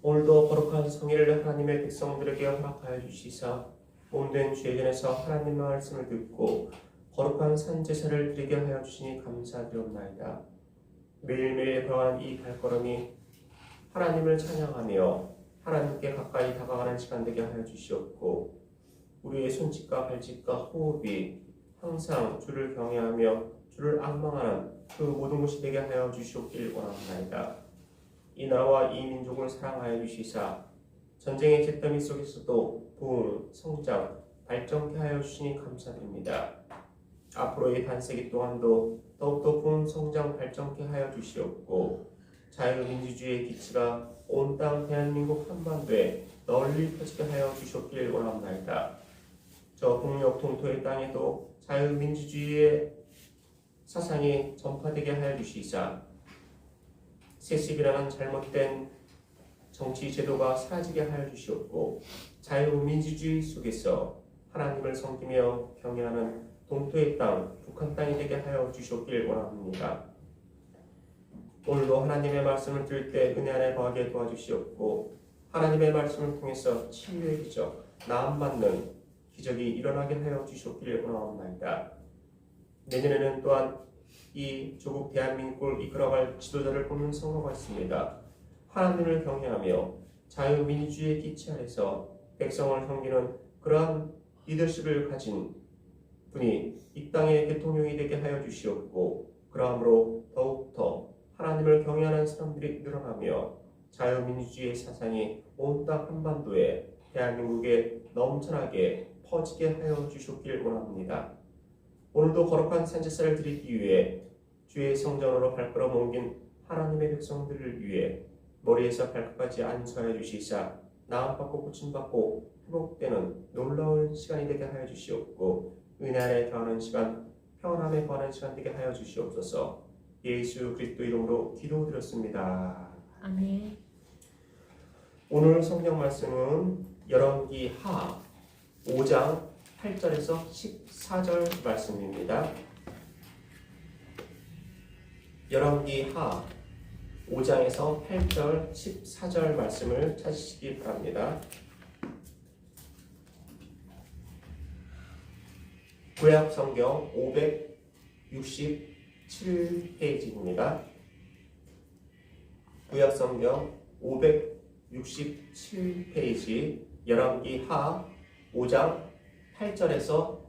오늘도 거룩한 성일을 하나님의 백성들에게 허락하여 주시사 몸된 죄전에서 하나님의 말씀을 듣고 거룩한 산제사를 드리게 하여 주시니 감사드리옵나이다. 매일매일 걸어가는 이 발걸음이 하나님을 찬양하며 하나님께 가까이 다가가는 시간 되게 하여 주시옵고 우리의 손짓과 발짓과 호흡이 항상 주를 경외하며 주를 앙망하는 그 모든 것이 되게 하여 주시옵길 원합니다. 이 나라와 이 민족을 사랑하여 주시사 전쟁의 잿더미 속에서도 부흥, 성장, 발전케 하여 주시니 감사드립니다. 앞으로의 반세기 동안도 더욱더 부흥, 성장, 발전케 하여 주시옵고 자유민주주의의 기치가 온 땅 대한민국 한반도에 널리 펴지게 하여 주시옵길 원합니다. 저 북녘 동토의 땅에도 자유민주주의의 사상이 전파되게 하여 주시사 세습이라는 잘못된 정치 제도가 사라지게 하여 주시옵고 자유민주주의 속에서 하나님을 섬기며 경외하는 동토의 땅, 북한 땅이 되게 하여 주시옵길 원합니다. 오늘도 하나님의 말씀을 들을 때 은혜 안에 거하게 도와주시옵고 하나님의 말씀을 통해서 치유의 기적, 나음받는 기적이 일어나게 하여 주시옵길 원합니다. 내년에는 또한 이 조국 대한민국을 이끌어갈 지도자를 뽑는 선거가 있습니다. 하나님을 경외하며 자유민주주의의 기치 아래서 백성을 섬기는 그러한 리더십을 가진 분이 이 땅의 대통령이 되게 하여 주시옵고 그러므로 더욱더 하나님을 경외하는 사람들이 늘어나며 자유민주주의의 사상이 온 땅 한반도에 대한민국에 넘쳐나게 퍼지게 하여 주시옵길 원합니다. 오늘도 거룩한 산제사를 드리기 위해 주의 성전으로 발걸음 옮긴 하나님의 백성들을 위해 머리에서 발끝까지 안수하여 주시사 나음받고 고침받고 회복되는 놀라운 시간이 되게 하여 주시옵고 은혜 안에 거하는 시간, 평안함에 거하는 시간 되게 하여 주시옵소서. 예수 그리스도 이름으로 기도드렸습니다. 아멘. 오늘 성경 말씀은 열왕기하 5장 8절에서 14절 말씀입니다. 열왕기하 5장에서 8절, 14절 말씀을 찾으시기 바랍니다. 구약 성경 567페이지입니다. 구약 성경 567페이지 열왕기하 5장 8절에서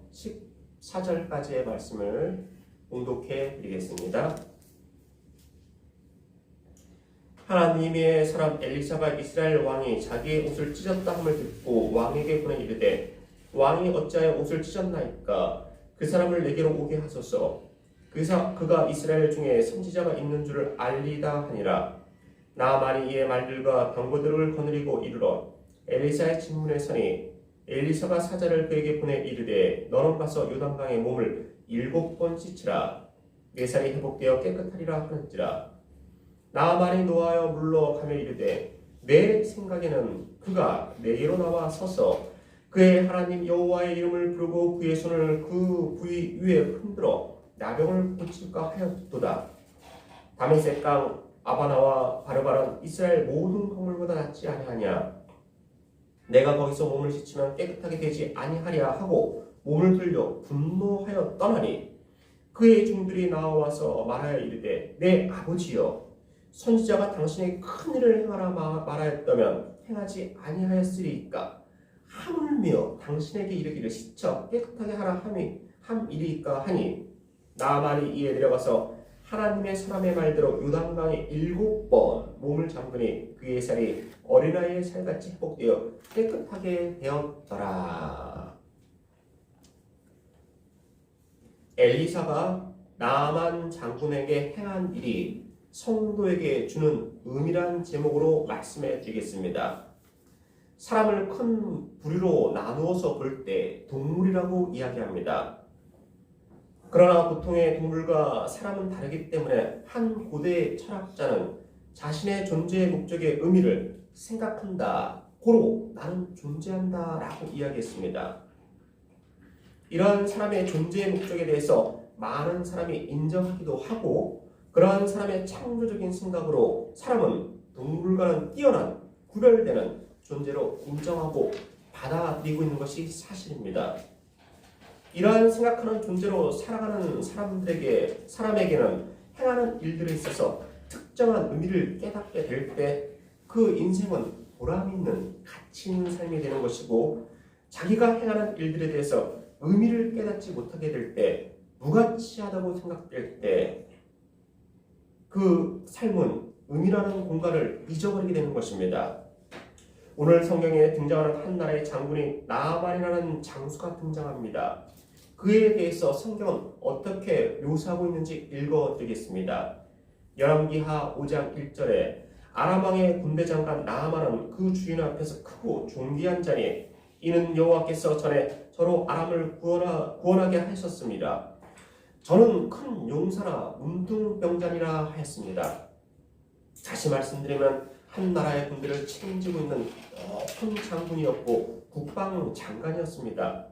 14절까지의 말씀을 봉독해 드리겠습니다. 하나님의 사람 엘리사가 이스라엘 왕이 자기의 옷을 찢었다 함을 듣고 왕에게 보내 이르되 왕이 어찌하여 옷을 찢었나이까 그 사람을 내게로 오게 하소서. 그가 이스라엘 중에 선지자가 있는 줄을 알리다 하니라. 나아만이 이의 말들과 병거들을 거느리고 이르러 엘리사의 진문에 서니 엘리사가 사자를 그에게 보내 이르되 너는 가서 요단강에 몸을 7번 씻으라. 네 살이 회복되어 깨끗하리라 하는지라. 나아만이 노하여 물러가며 이르되 내 생각에는 그가 내게로 나와 서서 그의 하나님 여호와의 이름을 부르고 그의 손을 그 부위 위에 흔들어 나병을 고칠까 하였도다. 다메섹 강 아바나와 바르바는 이스라엘 모든 건물보다 낫지 아니하냐. 내가 거기서 몸을 씻으면 깨끗하게 되지 아니하랴 하고 몸을 들려 분노하여 떠나니 그의 종들이 나와서 말하여 이르되 내 아버지여 선지자가 당신에게 큰 일을 행하라 말하였다면 행하지 아니하였으리이까. 하물며 당신에게 이르기를 씻어 깨끗하게 하라 함이리이까 하니 나아만이 이에 내려가서 하나님의 사람의 말대로 요단강에 7번 몸을 잠그니 그의 살이 어린아이의 살같이 회복되어 깨끗하게 되었더라. 엘리사가 나아만 장군에게 행한 일이 성도에게 주는 의미란 제목으로 말씀해 드리겠습니다. 사람을 큰 부류로 나누어서 볼 때 동물이라고 이야기합니다. 그러나 보통의 동물과 사람은 다르기 때문에 한 고대 철학자는 자신의 존재의 목적의 의미를 생각한다. 고로 나는 존재한다 라고 이야기했습니다. 이러한 사람의 존재의 목적에 대해서 많은 사람이 인정하기도 하고 그러한 사람의 창조적인 생각으로 사람은 동물과는 뛰어난 구별되는 존재로 인정하고 받아들이고 있는 것이 사실입니다. 이러한 생각하는 존재로 살아가는 사람에게는 행하는 일들에 있어서 특정한 의미를 깨닫게 될 때 그 인생은 보람 있는 가치 있는 삶이 되는 것이고, 자기가 행하는 일들에 대해서 의미를 깨닫지 못하게 될 때, 무가치하다고 생각될 때 그 삶은 의미라는 공간을 잊어버리게 되는 것입니다. 오늘 성경에 등장하는 한 나라의 장군이 나아만이라는 장수가 등장합니다. 그에 대해서 성경은 어떻게 묘사하고 있는지 읽어드리겠습니다. 열왕기하 5장 1절에 아람 왕의 군대 장관 나아만은 그 주인 앞에서 크고 존귀한 자니 이는 여호와께서 전에 저로 아람을 구원하게 하셨습니다. 저는 큰 용사나 문둥병자니라 하였습니다. 다시 말씀드리면 한 나라의 군대를 책임지고 있는 높은 장군이었고 국방장관이었습니다.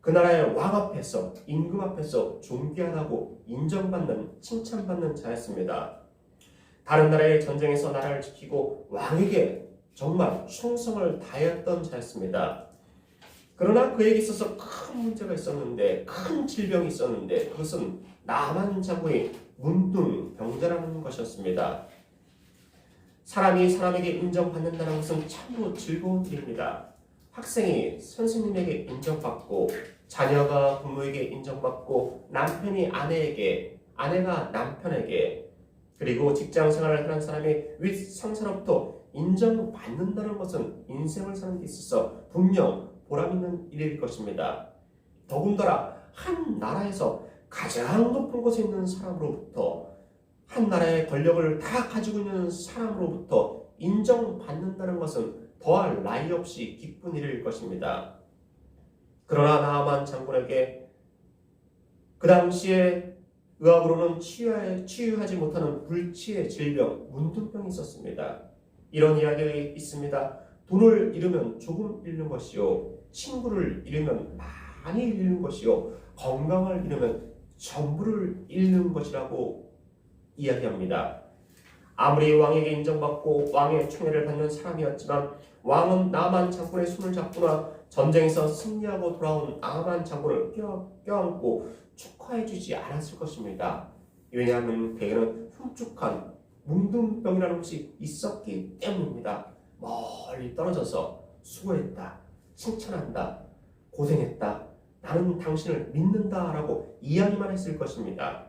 그 나라의 왕 앞에서, 임금 앞에서 존귀하다고 인정받는, 칭찬받는 자였습니다. 다른 나라의 전쟁에서 나라를 지키고 왕에게 정말 충성을 다했던 자였습니다. 그러나 그에게 있어서 큰 문제가 있었는데, 큰 질병이 있었는데, 그것은 나만 장군의 문둥병자라는 것이었습니다. 사람이 사람에게 인정받는다는 것은 참으로 즐거운 일입니다. 학생이 선생님에게 인정받고, 자녀가 부모에게 인정받고, 남편이 아내에게, 아내가 남편에게, 그리고 직장 생활을 하는 사람이 윗 상사로부터 인정받는다는 것은 인생을 사는 데 있어서 분명 보람 있는 일일 것입니다. 더군다나 한 나라에서 가장 높은 곳에 있는 사람으로부터, 한 나라의 권력을 다 가지고 있는 사람으로부터 인정받는다는 것은 더할 나위 없이 기쁜 일일 것입니다. 그러나 나아만 장군에게 그 당시에 의학으로는 치유하지 못하는 불치의 질병, 문둥병이 있었습니다. 이런 이야기가 있습니다. 돈을 잃으면 조금 잃는 것이요, 친구를 잃으면 많이 잃는 것이요, 건강을 잃으면 전부를 잃는 것이라고 이야기합니다. 아무리 왕에게 인정받고 왕의 총애를 받는 사람이었지만 왕은 나아만 장군의 손을 잡거나 전쟁에서 승리하고 돌아온 나아만 장군을 껴안고 축하해주지 않았을 것입니다. 왜냐하면 그에게는 흉측한 문둥병이라는 것이 있었기 때문입니다. 멀리 떨어져서 수고했다, 칭찬한다, 고생했다, 나는 당신을 믿는다라고 이야기만 했을 것입니다.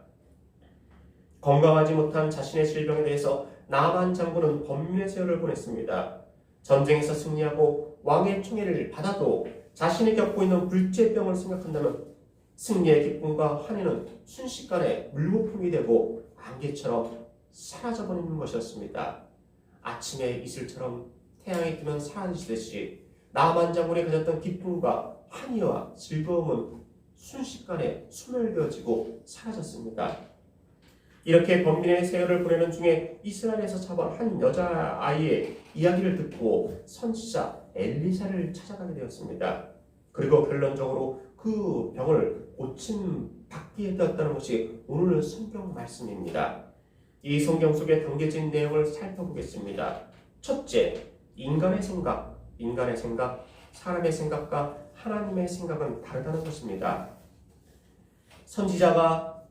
건강하지 못한 자신의 질병에 대해서 나아만 장군은 번민의 세월을 보냈습니다. 전쟁에서 승리하고 왕의 총애를 받아도 자신이 겪고 있는 불치병을 생각한다면 승리의 기쁨과 환희는 순식간에 물거품이 되고 안개처럼 사라져버리는 것이었습니다. 아침의 이슬처럼 태양이 뜨면 사라지듯이 나아만 장군이 가졌던 기쁨과 환희와 즐거움은 순식간에 소멸되어지고 사라졌습니다. 이렇게 번민의 세월을 보내는 중에 이스라엘에서 잡아온 한 여자아이의 이야기를 듣고 선지자 엘리사를 찾아가게 되었습니다. 그리고 결론적으로 그 병을 고침받게 되었다는 것이 오늘 성경 말씀입니다. 이 성경 속에 담겨진 내용을 살펴보겠습니다. 첫째, 인간의 생각, 사람의 생각과 하나님의 생각은 다르다는 것입니다. 선지자가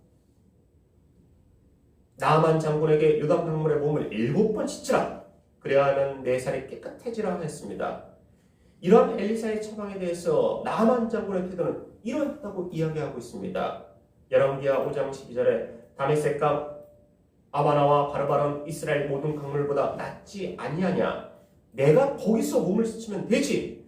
나아만 장군에게 요단 강물에 몸을 7번 씻으라, 그래야만 내 살이 깨끗해지라 했습니다. 이러한 엘리사의 처방에 대해서 나아만 장군의 태도는 이러했다고 이야기하고 있습니다. 열왕기하 5장 12절에 다메섹과 아바나와 바르바는 이스라엘 모든 강물보다 낫지 아니하냐, 내가 거기서 몸을 씻으면 되지,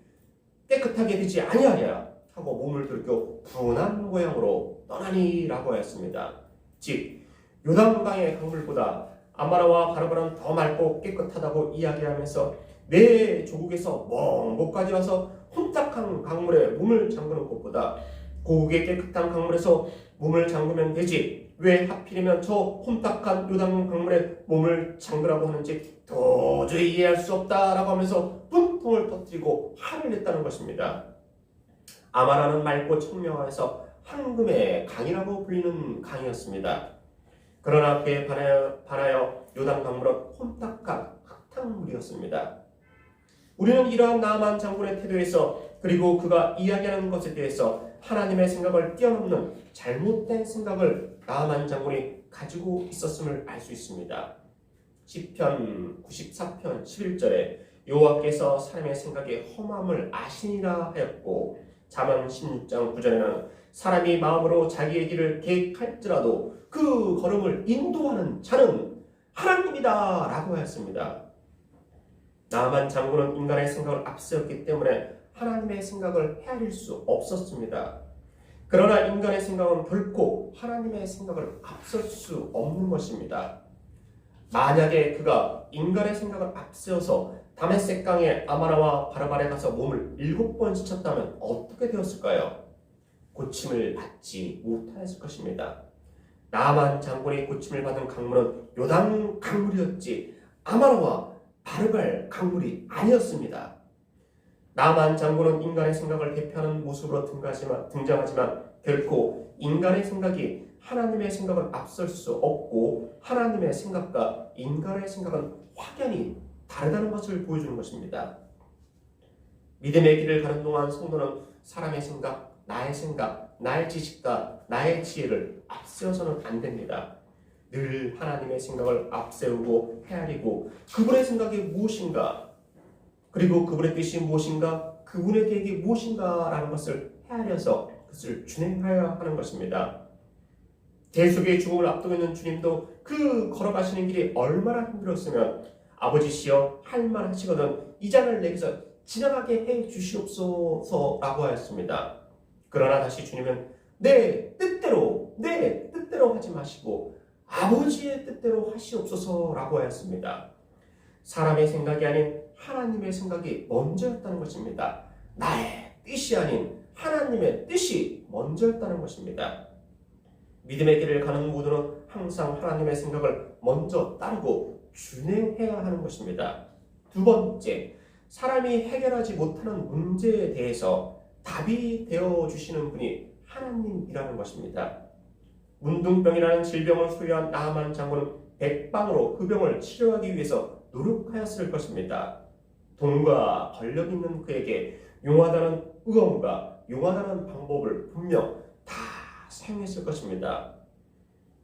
깨끗하게 되지 아니하냐 하고 몸을 들고 분한 모양으로 떠나니라고 하였습니다. 즉 요단강의 강물보다 아바나와 바르바는 더 맑고 깨끗하다고 이야기하면서 내 조국에서 먼 곳까지 와서 혼탁한 강물에 몸을 잠그는 것보다 고국의 깨끗한 강물에서 몸을 잠그면 되지, 왜 하필이면 저 혼탁한 요단 강물에 몸을 잠그라고 하는지 도저히 이해할 수 없다라고 하면서 분통을 터뜨리고 화를 냈다는 것입니다. 아마나는 맑고 청명해서 황금의 강이라고 불리는 강이었습니다. 그러나 그에 반하여 요단 강물은 혼탁한 흙탕물이었습니다. 우리는 이러한 나아만 장군의 태도에서 그리고 그가 이야기하는 것에 대해서 하나님의 생각을 뛰어넘는 잘못된 생각을 나아만 장군이 가지고 있었음을 알 수 있습니다. 시편 94편 11절에 여호와께서 사람의 생각의 험함을 아시니라 하였고, 잠언 16장 9절에는 사람이 마음으로 자기의 길을 계획할지라도 그 걸음을 인도하는 자는 하나님이다 라고 하였습니다. 나아만 장군은 인간의 생각을 앞세웠기 때문에 하나님의 생각을 헤아릴 수 없었습니다. 그러나 인간의 생각은 결코 하나님의 생각을 앞설 수 없는 것입니다. 만약에 그가 인간의 생각을 앞세워서 다메섹 강의 아마나와 바르발에 가서 몸을 7번 씻었다면 어떻게 되었을까요? 고침을 받지 못하였을 것입니다. 나아만 장군이 고침을 받은 강물은 요단 강물이었지 아마나와 바르발 강물이 아니었습니다. 나아만 장군은 인간의 생각을 대표하는 모습으로 등장하지만 결코 인간의 생각이 하나님의 생각을 앞설 수 없고, 하나님의 생각과 인간의 생각은 확연히 다르다는 것을 보여주는 것입니다. 믿음의 길을 가는 동안 성도는 사람의 생각, 나의 지식과 나의 지혜를 앞세워서는 안 됩니다. 늘 하나님의 생각을 앞세우고 헤아리고 그분의 생각이 무엇인가, 그리고 그분의 뜻이 무엇인가, 그분의 계획이 무엇인가라는 것을 헤아려서 그것을 준행하여야 하는 것입니다. 대속의 죽음을 앞두고 있는 주님도 그 걸어가시는 길이 얼마나 힘들었으면 아버지시여 할 만하시거든 이 잔을 내게서 지나가게 해 주시옵소서라고 하였습니다. 그러나 다시 주님은 내 뜻대로 하지 마시고 아버지의 뜻대로 하시옵소서라고 하였습니다. 사람의 생각이 아닌 하나님의 생각이 먼저였다는 것입니다. 나의 뜻이 아닌 하나님의 뜻이 먼저였다는 것입니다. 믿음의 길을 가는 모두는 항상 하나님의 생각을 먼저 따르고 준행해야 하는 것입니다. 두 번째, 사람이 해결하지 못하는 문제에 대해서 답이 되어주시는 분이 하나님이라는 것입니다. 문둥병이라는 질병을 소유한 나아만 장군은 백방으로 그 병을 치료하기 위해서 노력하였을 것입니다. 돈과 권력 있는 그에게 용하다는 의험과 용하다는 방법을 분명 다 사용했을 것입니다.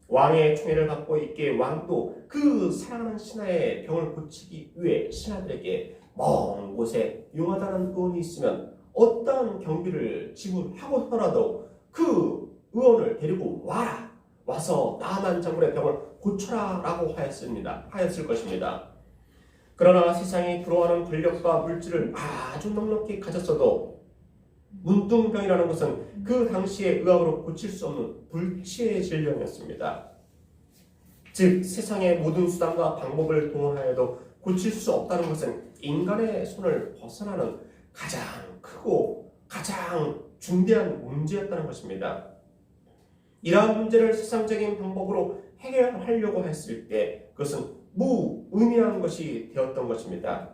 왕의 총애를 받고 있기에 왕도 그 사랑하는 신하의 병을 고치기 위해 신하들에게 먼 곳에 용하다는 의원이 있으면 어떠한 경비를 지불하고서라도 그 의원을 데리고 와서 나아만 장군의 병을 고쳐라 라고 하였을 것입니다. 그러나 세상에 들어가는 권력과 물질을 아주 넉넉히 가졌어도 문둥병이라는 것은 그 당시의 의학으로 고칠 수 없는 불치의 질병이었습니다. 즉 세상의 모든 수단과 방법을 동원하여도 고칠 수 없다는 것은 인간의 손을 벗어나는 가장 크고 가장 중대한 문제였다는 것입니다. 이러한 문제를 세상적인 방법으로 해결하려고 했을 때 그것은 무의미한 것이 되었던 것입니다.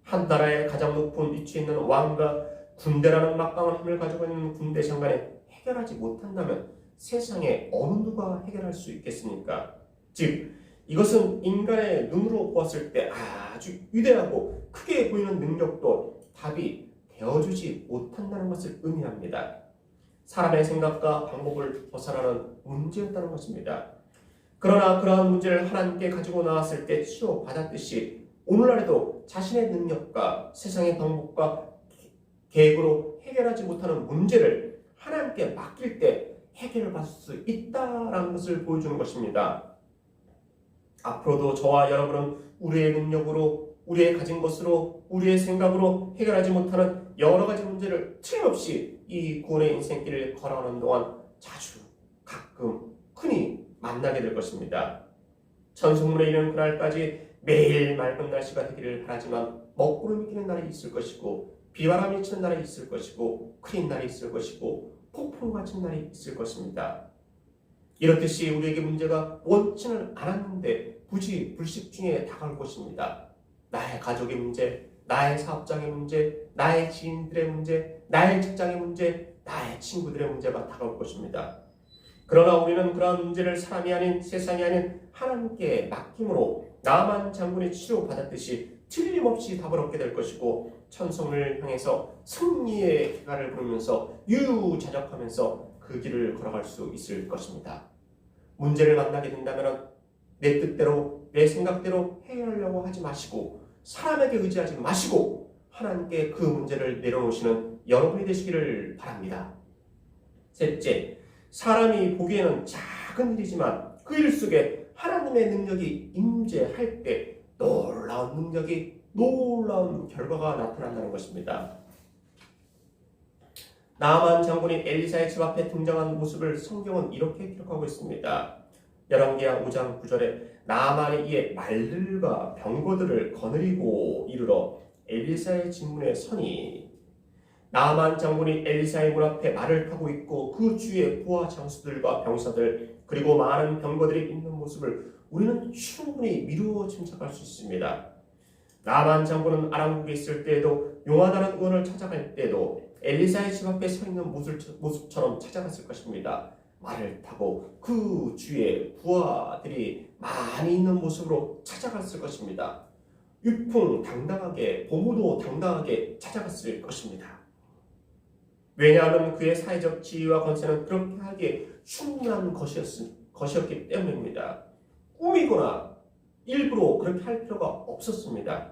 한 나라의 가장 높은 위치에 있는 왕과 군대라는 막강한 힘을 가지고 있는 군대 장관이 해결하지 못한다면 세상에 어느 누가 해결할 수 있겠습니까? 즉 이것은 인간의 눈으로 보았을 때 아주 위대하고 크게 보이는 능력도 답이 되어주지 못한다는 것을 의미합니다. 사람의 생각과 방법을 벗어나는 문제였다는 것입니다. 그러나 그러한 문제를 하나님께 가지고 나왔을 때 치료받았듯이 오늘날에도 자신의 능력과 세상의 방법과 계획으로 해결하지 못하는 문제를 하나님께 맡길 때 해결을 받을 수 있다는 것을 보여주는 것입니다. 앞으로도 저와 여러분은 우리의 능력으로, 우리의 가진 것으로, 우리의 생각으로 해결하지 못하는 여러 가지 문제를 틀림없이 이 구원의 인생길을 걸어가는 동안 자주 가끔 흔히 만나게 될 것입니다. 천성문에 이르는 그날까지 매일 맑은 날씨가 되기를 바라지만 먹구름이 끼는 날이 있을 것이고 비바람이 치는 날이 있을 것이고 흐린 날이 있을 것이고 폭풍과 같은 날이 있을 것입니다. 이렇듯이 우리에게 문제가 원치는 않았는데 부지불식 중에 다가올 것입니다. 나의 가족의 문제, 나의 사업장의 문제, 나의 지인들의 문제, 나의 직장의 문제, 나의 친구들의 문제가 다가올 것입니다. 그러나 우리는 그러한 문제를 사람이 아닌 세상이 아닌 하나님께 맡김으로 나아만 장군이 치료받았듯이 틀림없이 답을 얻게 될 것이고 천성을 향해서 승리의 기가를 부르면서 유유자적하면서 그 길을 걸어갈 수 있을 것입니다. 문제를 만나게 된다면 내 뜻대로 내 생각대로 해결하려고 하지 마시고 사람에게 의지하지 마시고 하나님께 그 문제를 내려놓으시는 여러분이 되시기를 바랍니다. 셋째, 사람이 보기에는 작은 일이지만 그 일 속에 하나님의 능력이 임재할 때 놀라운 능력이 놀라운 결과가 나타난다는 것입니다. 나아만 장군이 엘리사의 집 앞에 등장한 모습을 성경은 이렇게 기록하고 있습니다. 열왕기하 5장 9절에 나아만이 이에 말들과 병거들을 거느리고 이르러 엘리사의 집 문에 서니 나아만 장군이 엘리사의 문 앞에 말을 타고 있고 그 주위에 부하 장수들과 병사들 그리고 많은 병거들이 있는 모습을 우리는 충분히 미루어 짐작할 수 있습니다. 나아만 장군은 아람국에 있을 때에도 용하다는 의원을 찾아갈 때도 엘리사의 집 앞에 서 있는 모습처럼 찾아갔을 것입니다. 말을 타고 그 주위에 부하들이 많이 있는 모습으로 찾아갔을 것입니다. 위풍당당하게 보무도 당당하게 찾아갔을 것입니다. 왜냐하면 그의 사회적 지위와 권세는 그렇게 하기에 충분한 것이었기 때문입니다. 꾸미거나 일부러 그렇게 할 필요가 없었습니다.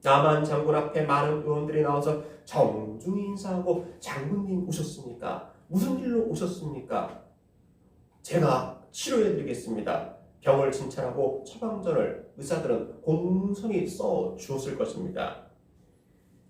나만 장군 앞에 많은 의원들이 나와서 정중히 인사하고 장군님 오셨습니까? 무슨 일로 오셨습니까? 제가 치료해드리겠습니다. 병을 진찰하고 처방전을 의사들은 공손히 써 주었을 것입니다.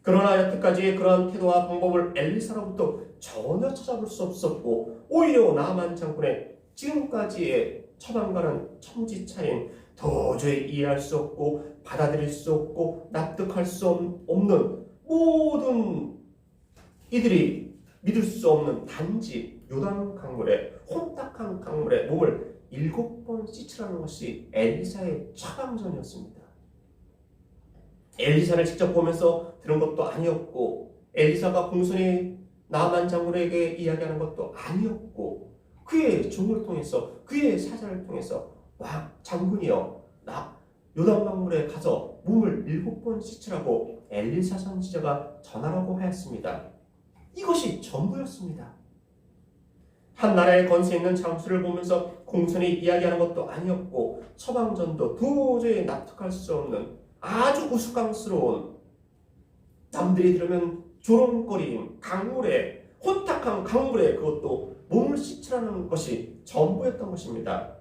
그러나 여태까지 그러한 태도와 방법을 엘리사로부터 전혀 찾아볼 수 없었고 오히려 나만 장군의 지금까지의 처방과는 천지차이인 도저히 이해할 수 없고 받아들일 수 없고 납득할 수 없는 모든 이들이 믿을 수 없는 단지 요단 강물에 혼탁한 강물에 몸을 7번 씻으라는 것이 엘리사의 처방전이었습니다. 엘리사를 직접 보면서 들은 것도 아니었고 엘리사가 공손히 나만 장군에게 이야기하는 것도 아니었고 그의 종을 통해서 그의 사자를 통해서 와 장군이여 나 요단강물에 가서 몸을 7번 씻으라고 엘리사 선지자가 전하라고 하였습니다. 이것이 전부였습니다. 한 나라의 권세 있는 장수를 보면서 공손히 이야기하는 것도 아니었고 처방전도 도저히 납득할 수 없는 아주 우스꽝스러운 남들이 들으면 조롱거리는 강물에 혼탁한 강물에 그것도 몸을 씻으라는 것이 전부였던 것입니다.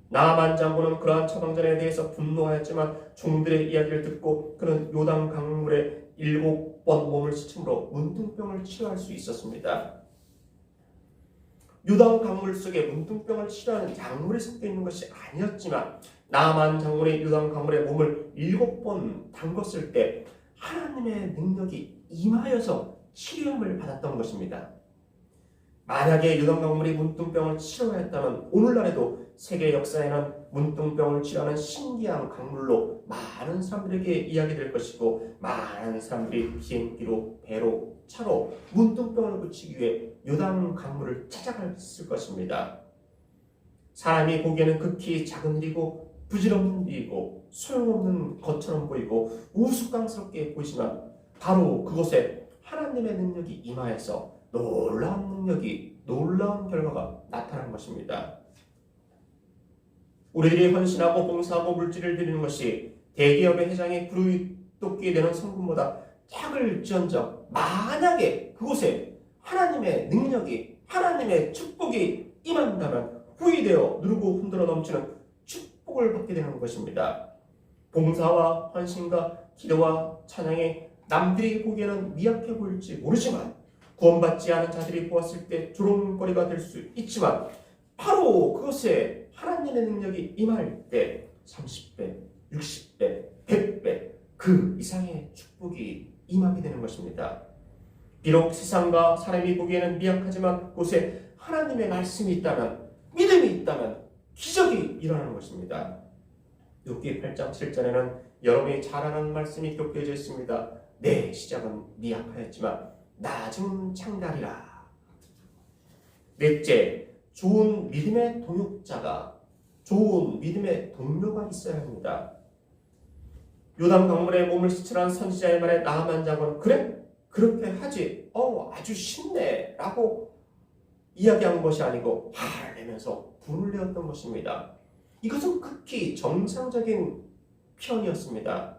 나아만 장군은 그러한 처방전에 대해서 분노하였지만 종들의 이야기를 듣고 그는 요단 강물에 7번 몸을 씻음으로 문둥병을 치료할 수 있었습니다. 요단 강물 속에 문둥병을 치료하는 약물이 섞여 있는 것이 아니었지만 나아만 장군의 요단 강물에 몸을 7번 담궜을 때 하나님의 능력이 임하여서 치료함을 받았던 것입니다. 만약에 요단 강물이 문둥병을 치료하였다면 오늘날에도 세계 역사에는 문둥병을 치료하는 신기한 강물로 많은 사람들에게 이야기될 것이고 많은 사람들이 비행기로 배로 차로 문둥병을 고치기 위해 요단 강물을 찾아갔을 것입니다. 사람이 보기에는 극히 작은 일이고 부질없는 일이고 소용없는 것처럼 보이고 우스꽝스럽게 보이지만 바로 그곳에 하나님의 능력이 임하여서 놀라운 결과가 나타난 것입니다. 우리들이 헌신하고 봉사하고 물질을 드리는 것이 대기업의 회장이 부르짖게 되는 성금보다 작을지언정 만약에 그곳에 하나님의 능력이 하나님의 축복이 임한다면 후이되어 누르고 흔들어 넘치는 축복을 받게 되는 것입니다. 봉사와 헌신과 기도와 찬양이 남들이 보기에는 미약해 보일지 모르지만 구원받지 않은 자들이 보았을 때 조롱거리가 될 수 있지만 바로 그것에 하나님의 능력이 임할 때 30배, 60배, 100배 그 이상의 축복이 임하게 되는 것입니다. 비록 세상과 사람이 보기에는 미약하지만 그곳에 하나님의 말씀이 있다면 믿음이 있다면 기적이 일어나는 것입니다. 욥기 8장 7절에는 여러분이 잘 아는 말씀이 기록되어 있습니다. 내 시작은 미약하였지만 나중 창달이라. 넷째, 좋은 믿음의 동역자가 좋은 믿음의 동료가 있어야 합니다. 요단 강물에 몸을 씻으라는 선지자의 말에 나아만 장군은 그래? 그렇게 하지. 아주 쉽네 라고 이야기한 것이 아니고 화를 내면서 분을 내었던 것입니다. 이것은 극히 정상적인 표현이었습니다.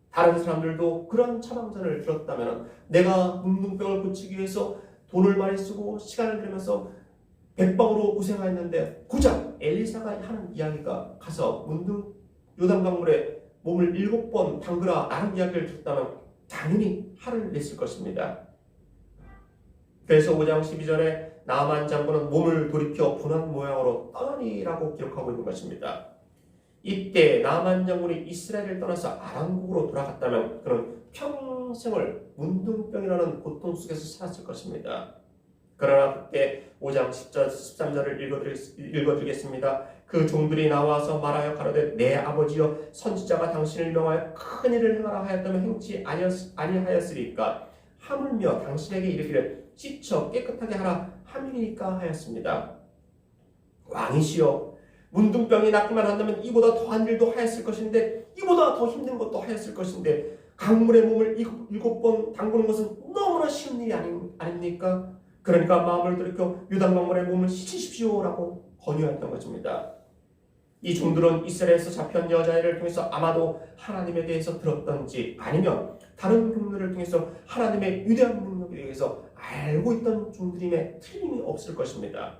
다른 사람들도 그런 처방전을 들었다면 내가 문둥병을 고치기 위해서 돈을 많이 쓰고 시간을 들이면서 백방으로 고생했는데 고작 엘리사가 하는 이야기가 가서 요단강물에 몸을 7번 담그라 라는 이야기를 듣다면 당연히 화를 냈을 것입니다. 그래서 5장 12절에 나아만 장군은 몸을 돌이켜 분한 모양으로 떠나니라고 기록하고 있는 것입니다. 이때 나아만 장군이 이스라엘을 떠나서 아람국으로 돌아갔다면 그는 평생을 문둥병이라는 고통 속에서 살았을 것입니다. 그러나 그때 5장 10절 13절을 읽어드리겠습니다. 그 종들이 나와서 말하여 가로되 내 아버지여 선지자가 당신을 명하여 큰 일을 행하라 하였다면 행치 아니하였으리까 하물며 당신에게 이르기를 씻어 깨끗하게 하라 함이니까 하였습니다. 왕이시여 문둥병이 낫기만 한다면 이보다 더한 일도 하였을 것인데 이보다 더 힘든 것도 하였을 것인데 강물에 몸을 7번 담그는 것은 너무나 쉬운 일이 아닙니까? 그러니까 마음을 돌이켜 요단강물에 몸을 씻으십시오라고 권유했던 것입니다. 이 종들은 이스라엘에서 잡혀온 여자애를 통해서 아마도 하나님에 대해서 들었던지 아니면 다른 경로를 통해서 하나님의 위대한 능력에 대해서 알고 있던 종들임에 틀림이 없을 것입니다.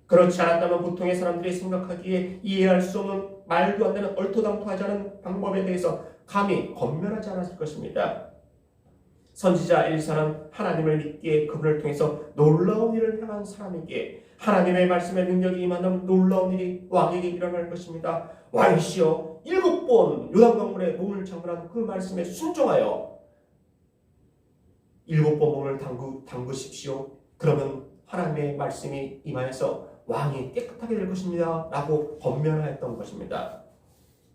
그렇지 않았다면 보통의 사람들이 생각하기에 이해할 수 없는 말도 안 되는 얼토당토하지 않은 방법에 대해서 감히 건면하지 않았을 것입니다. 선지자 엘리사는 하나님을 믿기에 그분을 통해서 놀라운 일을 행한 사람에게 하나님의 말씀의 능력이 임하는 놀라운 일이 왕에게 일어날 것입니다. 왕이시여 7번 요단강물에 몸을 잠그란 그 말씀에 순종하여 7번 몸을 담그십시오. 그러면 하나님의 말씀이 임하여서 왕이 깨끗하게 될 것입니다 라고 권면하였던 것입니다.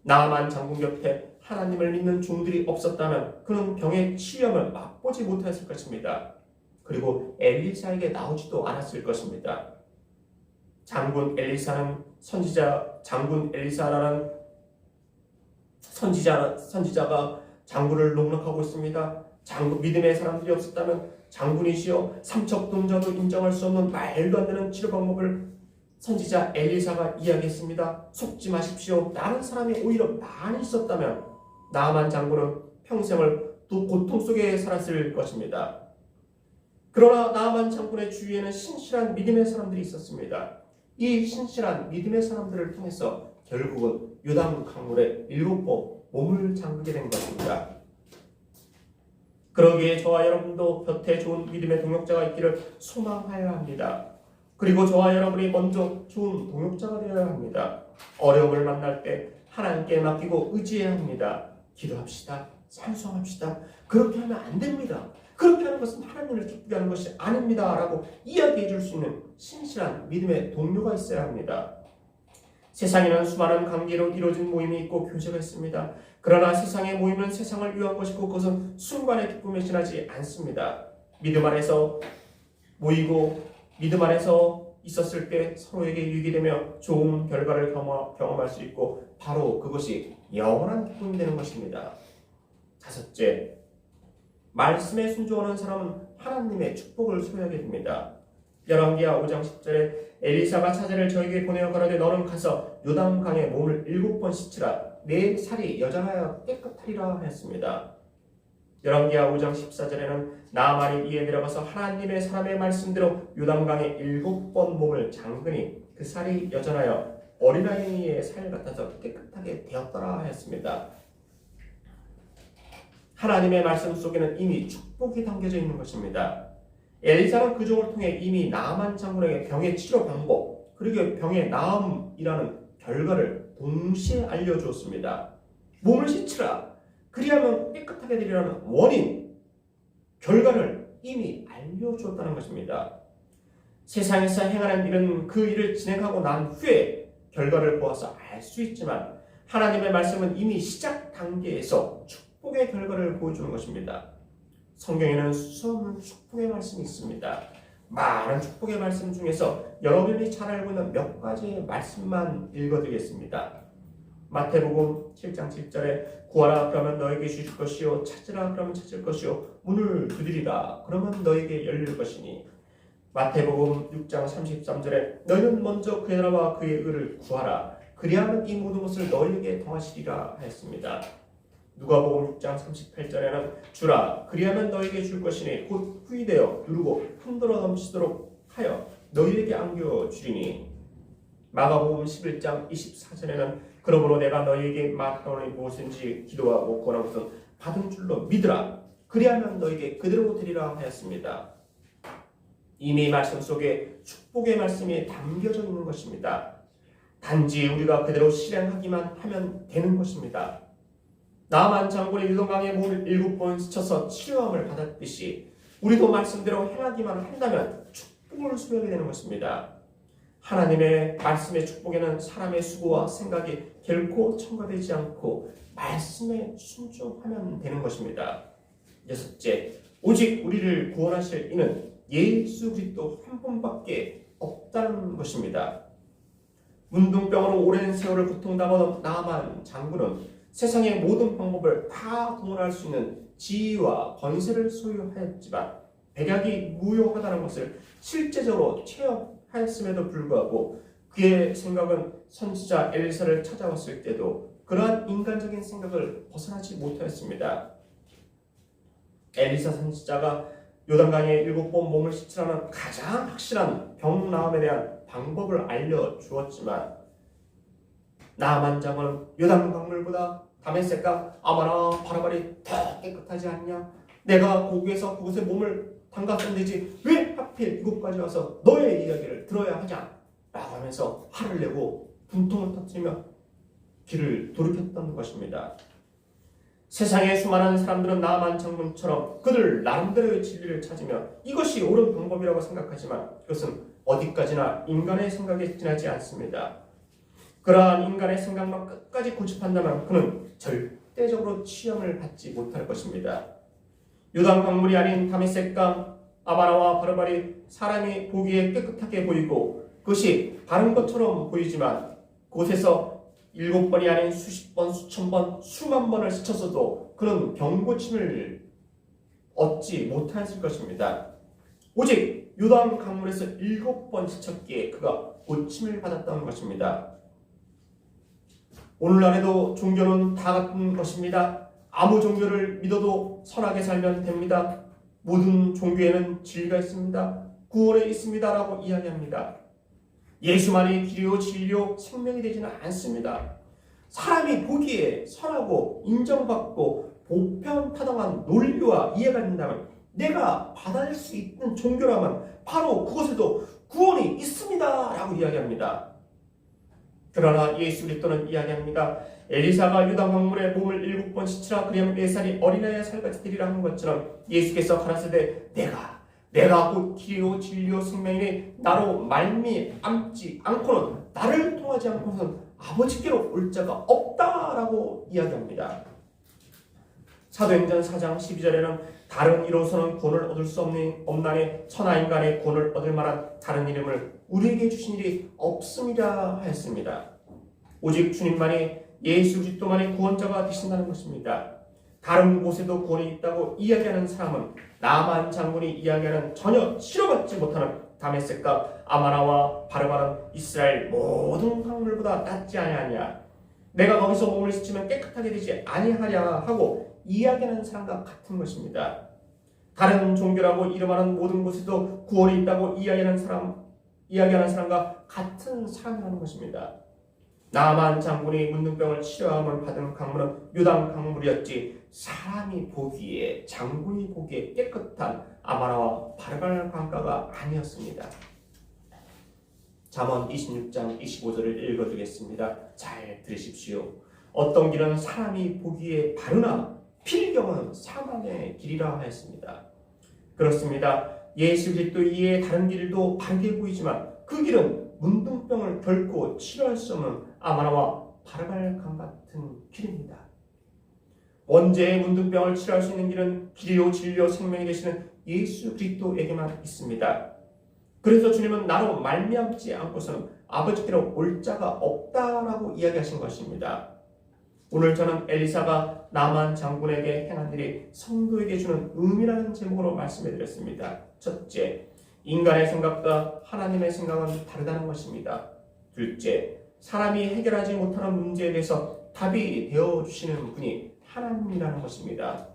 나아만 장군 곁에 하나님을 믿는 종들이 없었다면 그는 병의 치유함을 맛보지 못했을 것입니다. 그리고 엘리사에게 나오지도 않았을 것입니다. 장군 엘리사라는 선지자가 장군을 농락하고 있습니다. 믿음의 사람들이 없었다면 장군이시여 삼척동자도 인정할 수 없는 말도 안 되는 치료 방법을 선지자 엘리사가 이야기했습니다. 속지 마십시오. 다른 사람이 오히려 많이 있었다면 나아만 장군은 평생을 또 고통 속에 살았을 것입니다. 그러나 나아만 장군의 주위에는 신실한 믿음의 사람들이 있었습니다. 이 신실한 믿음의 사람들을 통해서 결국은 요단 강물에 7번 몸을 잠그게 된 것입니다. 그러기에 저와 여러분도 곁에 좋은 믿음의 동역자가 있기를 소망하여야 합니다. 그리고 저와 여러분이 먼저 좋은 동역자가 되어야 합니다. 어려움을 만날 때 하나님께 맡기고 의지해야 합니다. 기도합시다. 찬송합시다. 그렇게 하면 안 됩니다. 그렇게 하는 것은 하나님을 기쁘게 하는 것이 아닙니다 라고 이야기해 줄 수 있는 신실한 믿음의 동료가 있어야 합니다. 세상에는 수많은 관계로 이루어진 모임이 있고 교제가 있습니다. 그러나 세상의 모임은 세상을 위한 것이고 그것은 순간의 기쁨에 지나지 않습니다. 믿음 안에서 모이고 믿음 안에서 있었을 때 서로에게 유익이 되며 좋은 결과를 경험할 수 있고 바로 그것이 영원한 기쁨이 되는 것입니다. 다섯째, 말씀에 순종하는 사람은 하나님의 축복을 소유하게 됩니다. 열왕기하 5장 10절에 엘리사가 사제를 저에게 보내어 가라되 너는 가서 요단강에 몸을 7번 씻으라 내 살이 여전하여 깨끗하리라 하였습니다. 열왕기하 5장 14절에는 나아만이 이에 내려가서 하나님의 사람의 말씀대로 요단강에 7번 몸을 잠그니 그 살이 여전하여 어린아이의 살 같아서 깨끗하게 되었더라 하였습니다. 하나님의 말씀 속에는 이미 축복이 담겨져 있는 것입니다. 엘리사는 그 종을 통해 이미 나아만 장군에게 병의 치료 방법 그리고 병의 나음이라는 결과를 동시에 알려주었습니다. 몸을 씻으라 그리하면 깨끗하게 되리라는 원인 결과를 이미 알려주었다는 것입니다. 세상에서 행하는 일은 그 일을 진행하고 난 후에 결과를 보아서 알 수 있지만 하나님의 말씀은 이미 시작 단계에서 축복의 결과를 보여주는 것입니다. 성경에는 수없는 축복의 말씀이 있습니다. 많은 축복의 말씀 중에서 여러분이 잘 알고 있는 몇 가지의 말씀만 읽어드리겠습니다. 마태복음 7장 7절에 구하라 그러면 너에게 주실 것이요 찾으라 그러면 찾을 것이요 문을 두드리라 그러면 너에게 열릴 것이니 마태복음 6장 33절에 너희는 먼저 그의 나라와 그의 의를 구하라 그리하면 이 모든 것을 너희에게 더하시리라 하였습니다. 누가복음 6장 38절에는 주라 그리하면 너희에게 줄 것이니 곧 후이되어 누르고 흔들어 넘치도록 하여 너희에게 안겨주리니 마가복음 11장 24절에는 그러므로 내가 너희에게 말하노니 무엇인지 기도하고 구하는 것은 받은 줄로 믿으라 그리하면 너희에게 그대로 되리라 하였습니다. 이미 말씀 속에 축복의 말씀이 담겨져 있는 것입니다. 단지 우리가 그대로 실행하기만 하면 되는 것입니다. 나만 장군이 유동강에 물을 7번 스쳐서 치료함을 받았듯이 우리도 말씀대로 행하기만 한다면 축복을 수여하게 되는 것입니다. 하나님의 말씀의 축복에는 사람의 수고와 생각이 결코 첨가되지 않고 말씀에 순종하면 되는 것입니다. 6째, 오직 우리를 구원하실 이는 예수 그리스도 한 분밖에 없다는 것입니다. 문둥병으로 오랜 세월을 고통당하던 나아만 장군은 세상의 모든 방법을 다 동원할 수 있는 지위와 권세를 소유하였지만 백약이 무효하다는 것을 실제적으로 체험하였음에도 불구하고 그의 생각은 선지자 엘리사를 찾아왔을 때도 그러한 인간적인 생각을 벗어나지 못하였습니다. 엘리사 선지자가 요단강에 7번 몸을 씻으라는 가장 확실한 병나음에 대한 방법을 알려주었지만 나아만 장군은 요단 강물보다 다메섹과 아마나 바라발이 더 깨끗하지 않냐? 내가 고국에서 그곳에 몸을 담갔으면 되지 왜 하필 이곳까지 와서 너의 이야기를 들어야 하냐? 라고 하면서 화를 내고 분통을 터뜨리며 길을 돌이켰던 것입니다. 세상의 수많은 사람들은 나아만 장군처럼 그들 나름대로의 진리를 찾으며 이것이 옳은 방법이라고 생각하지만 그것은 어디까지나 인간의 생각에 지나지 않습니다. 그러한 인간의 생각만 끝까지 고집한다면 그는 절대적으로 취함을 받지 못할 것입니다. 요단 강물이 아닌 다메섹강 아바나와 바르발이 사람이 보기에 깨끗하게 보이고 그것이 바른 것처럼 보이지만 그곳에서 7번이 아닌 수십 번, 수천 번, 수만 번을 스쳐서도 그는 병고침을 얻지 못했을 것입니다. 오직 요단 강물에서 7번 스쳤기에 그가 고침을 받았다는 것입니다. 오늘날에도 종교는 다 같은 것입니다. 아무 종교를 믿어도 선하게 살면 됩니다. 모든 종교에는 진리가 있습니다. 구원이 있습니다. 라고 이야기합니다. 예수만이 길이요 진리요 생명이 되지는 않습니다. 사람이 보기에 선하고 인정받고 보편타당한 논리와 이해가 된다면 내가 받을 수 있는 종교라면 바로 그곳에도 구원이 있습니다. 라고 이야기합니다. 그러나 예수 그리스도는 이야기합니다. 엘리사가 유다 강물에 몸을 7번 씻으라 그리하면 4살이 어린아이의 살같이 되리라 하는 것처럼 예수께서 가라사대 내가 곧 길이요 진리요 생명이니 나로 말미암지 않고는 나를 통하지 않고는 아버지께로 올 자가 없다라고 이야기합니다. 사도행전 4장 12절에는 다른 이로서는 구원을 얻을 수 없나니 천하 인간의 구원을 얻을 만한 다른 이름을 우리에게 주신 일이 없음이라 하였습니다. 오직 주님만이 예수 그리스도만이 구원자가 되신다는 것입니다. 다른 곳에도 구원이 있다고 이야기하는 사람은 나만 장군이 이야기하는 전혀 치료받지 못하는 다메섹과 아마나와 바르바는 이스라엘 모든 강물보다 낫지 아니하냐? 내가 거기서 몸을 씻으면 깨끗하게 되지 아니하랴 하고 이야기하는 사람과 같은 것입니다. 다른 종교라고 이름하는 모든 곳에도 구원이 있다고 이야기하는 사람과 같은 사람이라는 것입니다. 나아만 장군이 문둥병을 치료함을 받은 강물은 요단 강물이었지 사람이 보기에 장군이 보기에 깨끗한 아마나와 바르발 강가가 아니었습니다. 잠언 26장 25절을 읽어드리겠습니다. 잘 들으십시오. 어떤 길은 사람이 보기에 바르나 필경은 사망의 길이라 하였습니다. 그렇습니다. 예수 그리스도 이외에 다른 길도 바르게 보이지만 그 길은 문둥병을 결코 치료할 수 없는 아마나와 바르발 강 같은 길입니다. 원죄의 문둥병을 치료할 수 있는 길은 길이요 진리요 생명이 되시는 예수 그리스도에게만 있습니다. 그래서 주님은 나로 말미암지 않고서는 아버지께로 올 자가 없다라고 이야기하신 것입니다. 오늘 저는 엘리사가 나만 장군에게 행한 일이 성도에게 주는 의미라는 제목으로 말씀해 드렸습니다. 첫째, 인간의 생각과 하나님의 생각은 다르다는 것입니다. 둘째, 사람이 해결하지 못하는 문제에 대해서 답이 되어주시는 분이 하나님이라는 것입니다.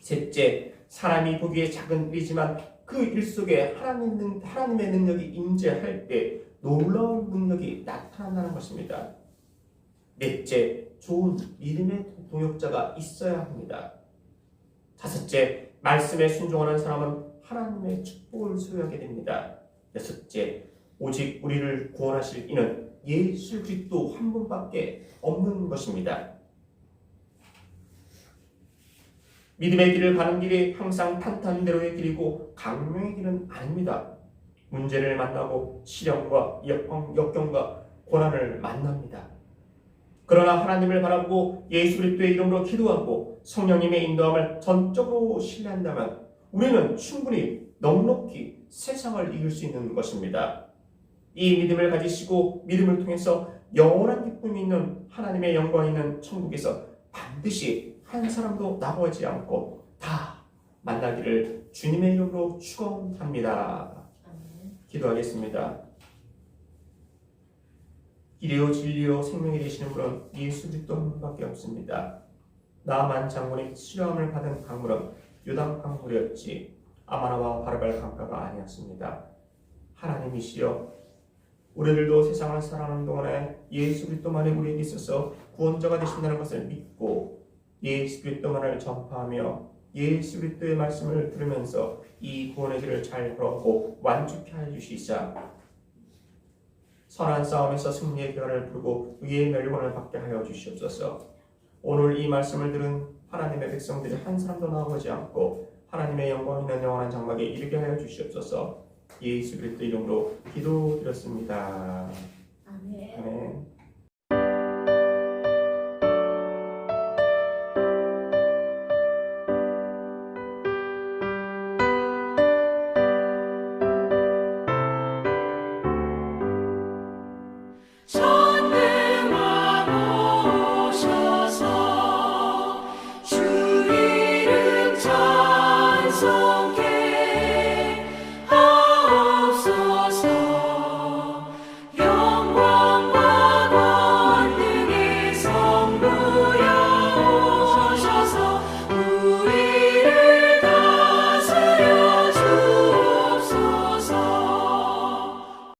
셋째, 사람이 보기에 작은 일이지만 그 일 속에 하나님의 능력이 임재할 때 놀라운 능력이 나타난다는 것입니다. 넷째, 좋은 믿음의 동역자가 있어야 합니다. 다섯째, 말씀에 순종하는 사람은 하나님의 축복을 소유하게 됩니다. 여섯째, 오직 우리를 구원하실 이는 예수 그리스도 한 분밖에 없는 것입니다. 믿음의 길을 가는 길이 항상 탄탄대로의 길이고 강명의 길은 아닙니다. 문제를 만나고 시련과 역경과 고난을 만납니다. 그러나 하나님을 바라보고 예수 그리스도의 이름으로 기도하고 성령님의 인도함을 전적으로 신뢰한다면 우리는 충분히 넉넉히 세상을 이길 수 있는 것입니다. 이 믿음을 가지시고 믿음을 통해서 영원한 기쁨이 있는 하나님의 영광 있는 천국에서 반드시 한 사람도 나오지 않고 다 만나기를 주님의 이름으로 축원합니다. 기도하겠습니다. 길이요 진리요 생명이 되시는 분은 예수 그리스도 한 분밖에 없습니다. 나만 장군이 치료함을 받은 강물은 요단 강물이었지 아마나와 바르발 강가가 아니었습니다. 하나님이시여, 우리들도 세상을 살아가는 동안에 예수 그리스도만이 우리에게 있어서 구원자가 되신다는 것을 믿고 예수 그리스도만을 전파하며 예수 그리스도의 말씀을 들으면서 이 구원의 길을 잘 걸어가고 완주케 하여 주시자 선한 싸움에서 승리의 결과를 부르고 의의 멸관을 받게 하여 주시옵소서. 오늘 이 말씀을 들은 하나님의 백성들이 한 사람도 나오지 않고 하나님의 영광 있는 영원한 장막에 이르게 하여 주시옵소서. 예수 그리스도 이름으로 기도드렸습니다. 아멘. 아멘.